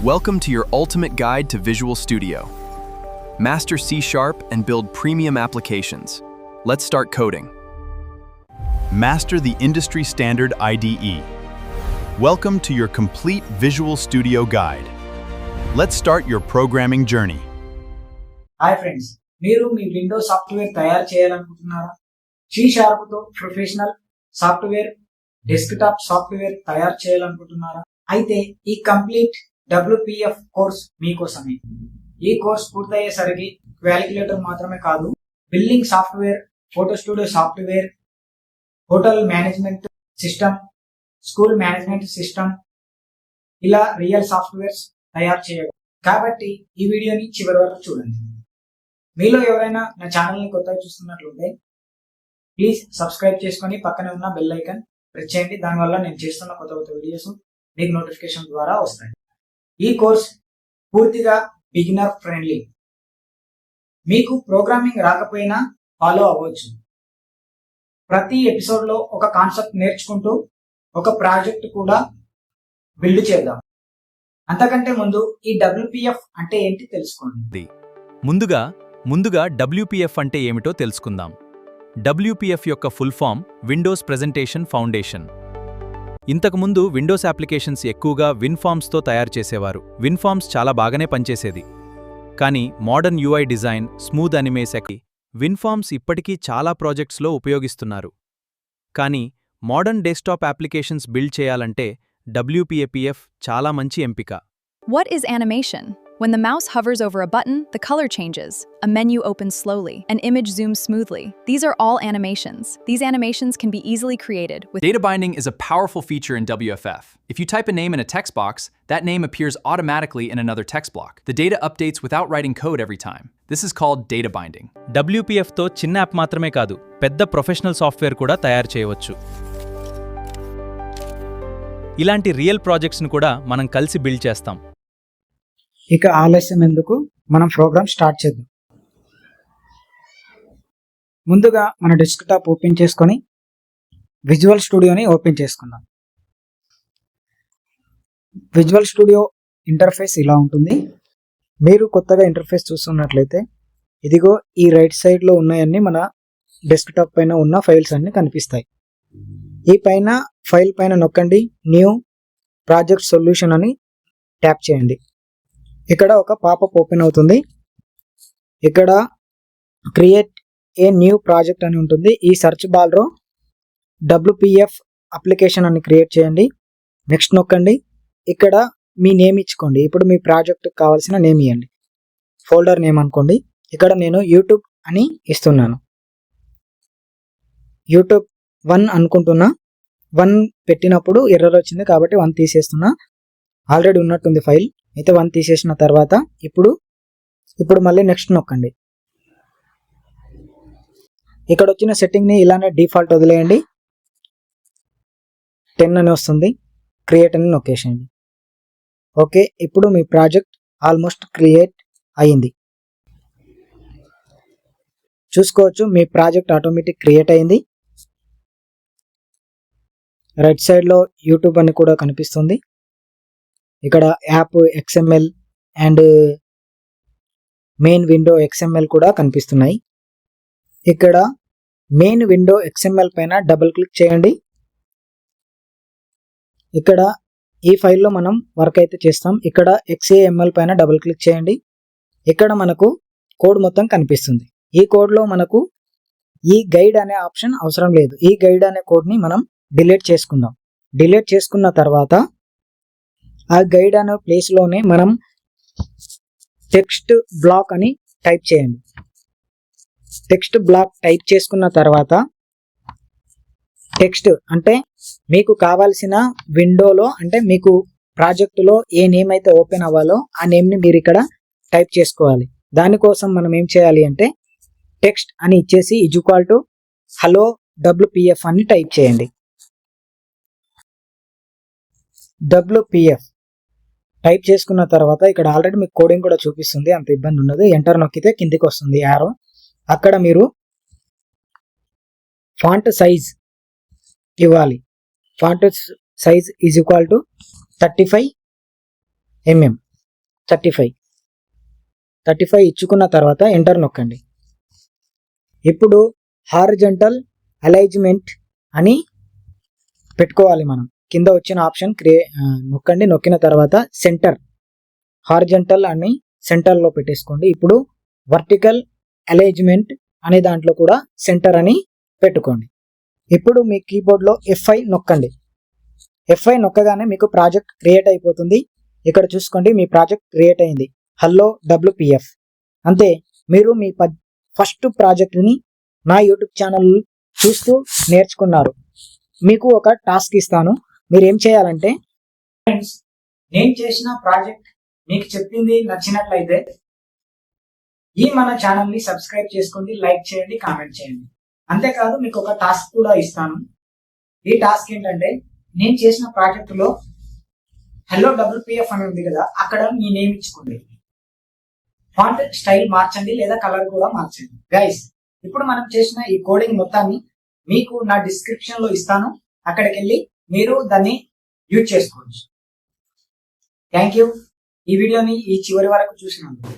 Welcome to your ultimate guide to Visual Studio. Master C# and build premium applications. Let's start coding. Master the industry standard IDE. Welcome to your complete Visual Studio guide. Let's start your programming journey. Hi friends, మీరు మీ Windows software తయారు చేయాలనుకుంటున్నారా? C#తో professional software, desktop software తయారు చేయాలనుకుంటున్నారా? అయితే ఈ complete WPF course మీకోసమే. ఈ course పూర్తయ్యేసరికి calculator మాత్రమే కాదు, building software, photo studio software, hotel management system, school management system, ఇలా రియల్ సాఫ్ట్వేర్స్ తయారు చేయగలరు. కాబట్టి ఈ వీడియోని చివరి వరకు చూడండి. మీలో ఎవరైనా నా ఛానల్ని కొత్తగా చూస్తున్నట్లుంటే ప్లీజ్ సబ్స్క్రైబ్ చేసుకొని పక్కనే ఉన్న బెల్ ఐకాన్ ప్రెస్ చేయండి. దానివల్ల నేను చేస్తున్న కొత్త కొత్త వీడియోస్ మీకు నోటిఫికేషన్ ద్వారా వస్తాయి. ఈ కోర్స్ పూర్తిగా బిగినర్ ఫ్రెండ్లీ. మీకు ప్రోగ్రామింగ్ రాకపోయినా ఫాలో అవ్వచ్చు. ప్రతి ఎపిసోడ్లో ఒక కాన్సెప్ట్ నేర్చుకుంటూ ఒక ప్రాజెక్ట్ కూడా బిల్డ్ చేద్దాం. అంతకంటే ముందు ఈ WPF అంటే ఏంటి తెలుసుకోండి. ముందుగా WPF అంటే ఏమిటో తెలుసుకుందాం. WPF యొక్క full form Windows Presentation Foundation. ఇంతకుముందు విండోస్ అప్లికేషన్స్ ఎక్కువగా విన్ఫార్మ్స్తో తయారు చేసేవారు. విన్ఫార్మ్స్ చాలా బాగానే పనిచేసేది. కానీ మోడర్న్ UI డిజైన్, స్మూత్ అనిమేషన్కి విన్ఫార్మ్స్ ఇప్పటికీ చాలా ప్రాజెక్ట్స్లో ఉపయోగిస్తున్నారు. కానీ మోడర్న్ డెస్క్టాప్ అప్లికేషన్స్ బిల్డ్ చేయాలంటే WPF చాలా మంచి ఎంపిక. What is animation? When the mouse hovers over a button, the color changes, a menu opens slowly, an image zooms smoothly. These are all animations. These animations can be easily created with Data binding is a powerful feature in WFF. If you type a name in a text box, that name appears automatically in another text block. The data updates without writing code every time. This is called data binding. WPFతో చిన్న app మాత్రమే కాదు, పెద్ద professional software కూడా తయారు చేయవచ్చు. ఇలాంటి real ప్రాజెక్ట్స్ను కూడా మనం కలిసి బిల్డ్ చేస్తాం. ఇక ఆలస్యం ఎందుకు, మనం ప్రోగ్రామ్ స్టార్ట్ చేద్దాం. ముందుగా మన డెస్క్టాప్ ఓపెన్ చేసుకొని విజువల్ స్టూడియోని ఓపెన్ చేసుకుందాం. విజువల్ స్టూడియో ఇంటర్ఫేస్ ఇలా ఉంటుంది. మీరు కొత్తగా ఇంటర్ఫేస్ చూస్తున్నట్లయితే ఇదిగో ఈ రైట్ సైడ్లో ఉన్నాయన్నీ మన డెస్క్టాప్ పైన ఉన్న ఫైల్స్ అన్నీ కనిపిస్తాయి. ఈ పైన ఫైల్ పైన నొక్కండి, న్యూ ప్రాజెక్ట్ సొల్యూషన్ అని ట్యాప్ చేయండి. ఇక్కడ ఒక పాపప్ ఓపెన్ అవుతుంది. ఇక్కడ క్రియేట్ ఏ న్యూ ప్రాజెక్ట్ అని ఉంటుంది. ఈ సెర్చ్ బార్లో WPF అప్లికేషన్ అని క్రియేట్ చేయండి. నెక్స్ట్ నొక్కండి. ఇక్కడ మీ నేమ్ ఇచ్చుకోండి. ఇప్పుడు మీ ప్రాజెక్ట్కి కావాల్సిన నేమ్ ఇవ్వండి. ఫోల్డర్ నేమ్ అనుకోండి. ఇక్కడ నేను యూట్యూబ్ అని ఇస్తున్నాను. యూట్యూబ్ 1 అనుకుంటున్నా. 1 పెట్టినప్పుడు ఎర్రర్ వచ్చింది కాబట్టి 1 తీసేస్తున్నా. ఆల్రెడీ ఉన్నట్టుంది ఫైల్. అయితే 1 తీసేసిన తర్వాత ఇప్పుడు మళ్ళీ నెక్స్ట్ నొక్కండి. ఇక్కడ వచ్చిన సెట్టింగ్ని ఇలానే డిఫాల్ట్ వదిలేయండి. 10 అని వస్తుంది. క్రియేట్ అని నొక్కేసేయండి. ఓకే, ఇప్పుడు మీ ప్రాజెక్ట్ ఆల్మోస్ట్ క్రియేట్ అయ్యింది. చూసుకోవచ్చు, మీ ప్రాజెక్ట్ ఆటోమేటిక్ క్రియేట్ అయింది. రైట్ సైడ్లో యూట్యూబ్ అని కూడా కనిపిస్తుంది. ఇక్కడ app XML and main window XML కూడా కనిపిస్తున్నాయి. ఇక్కడ మెయిన్ విండో XML పైన డబుల్ క్లిక్ చేయండి. ఇక్కడ ఈ ఫైల్లో మనం వర్క్ అయితే చేస్తాం. ఇక్కడ XAML పైన డబుల్ క్లిక్ చేయండి. ఇక్కడ మనకు కోడ్ మొత్తం కనిపిస్తుంది. ఈ కోడ్లో మనకు ఈ గైడ్ అనే ఆప్షన్ అవసరం లేదు. ఈ గైడ్ అనే కోడ్ని మనం డిలీట్ చేసుకుందాం. డిలీట్ చేసుకున్న తర్వాత ఆ గైడ్ అనే ప్లేస్లోనే మనం టెక్స్ట్ బ్లాక్ అని టైప్ చేయండి. టెక్స్ట్ బ్లాక్ టైప్ చేసుకున్న తర్వాత టెక్స్ట్ అంటే మీకు కావాల్సిన విండోలో, అంటే మీకు ప్రాజెక్టులో ఏ నేమ్ అయితే ఓపెన్ అవ్వాలో ఆ నేమ్ని మీరు ఇక్కడ టైప్ చేసుకోవాలి. దానికోసం మనం ఏం చేయాలి అంటే టెక్స్ట్ అని ఇచ్చేసి = హలో WPF అని టైప్ చేయండి. WPF టైప్ చేసుకున్న తర్వాత ఇక్కడ ఆల్రెడీ మీకు కోడింగ్ కూడా చూపిస్తుంది, అంత ఇబ్బంది ఉండదు. ఎంటర్ నొక్కితే కిందికి వస్తుంది యారో. అక్కడ మీరు ఫాంట్ సైజ్ ఇవ్వాలి. Font size = 35 mm. 35 ఇచ్చుకున్న తర్వాత ఎంటర్ నొక్కండి. ఇప్పుడు హారిజంటల్ అలైన్మెంట్ అని పెట్టుకోవాలి. మనం కింద వచ్చిన ఆప్షన్ నొక్కండి. నొక్కిన తర్వాత సెంటర్ హారిజంటల్ అని సెంటర్లో పెట్టేసుకోండి. ఇప్పుడు వర్టికల్ అలైన్మెంట్ అనే దాంట్లో కూడా సెంటర్ అని పెట్టుకోండి. ఇప్పుడు మీ కీబోర్డ్లో F5 నొక్కండి. F5 నొక్కగానే మీకు ప్రాజెక్ట్ క్రియేట్ అయిపోతుంది. ఇక్కడ చూసుకోండి, మీ ప్రాజెక్ట్ క్రియేట్ అయింది. Hello WPF. అంతే, మీరు మీ ఫస్ట్ ప్రాజెక్ట్ని నా యూట్యూబ్ ఛానల్ చూస్తూ నేర్చుకున్నారు. మీకు ఒక టాస్క్ ఇస్తాను. మీరు ఏం చేయాలంటే, ఫ్రెండ్స్, నేను చేసిన ప్రాజెక్ట్ మీకు చెప్పింది నచ్చినట్లయితే మన ఛానల్ని సబ్స్క్రైబ్ చేసుకోండి, లైక్ చేయండి, కామెంట్ చేయండి. అంతేకాదు మీకు ఒక టాస్క్ కూడా ఇస్తాను. ఈ టాస్క్ ఏంటంటే, నేను చేసిన ప్రాజెక్టులో హలో WPF అని ఉంది కదా, అక్కడ మీ నేమ్ ఇచ్చుకోండి. ఫాంట్ స్టైల్ మార్చండి లేదా కలర్ కూడా మార్చండి. గైస్, ఇప్పుడు మనం చేసిన ఈ కోడింగ్ మొత్తాన్ని మీకు నా డిస్క్రిప్షన్ లో ఇస్తాను. అక్కడికి వెళ్ళి మీరు దాన్ని యూజ్ చేసుకోవచ్చు. థ్యాంక్ యూ ఈ వీడియోని ఈ చివరి వరకు చూసినందుకు.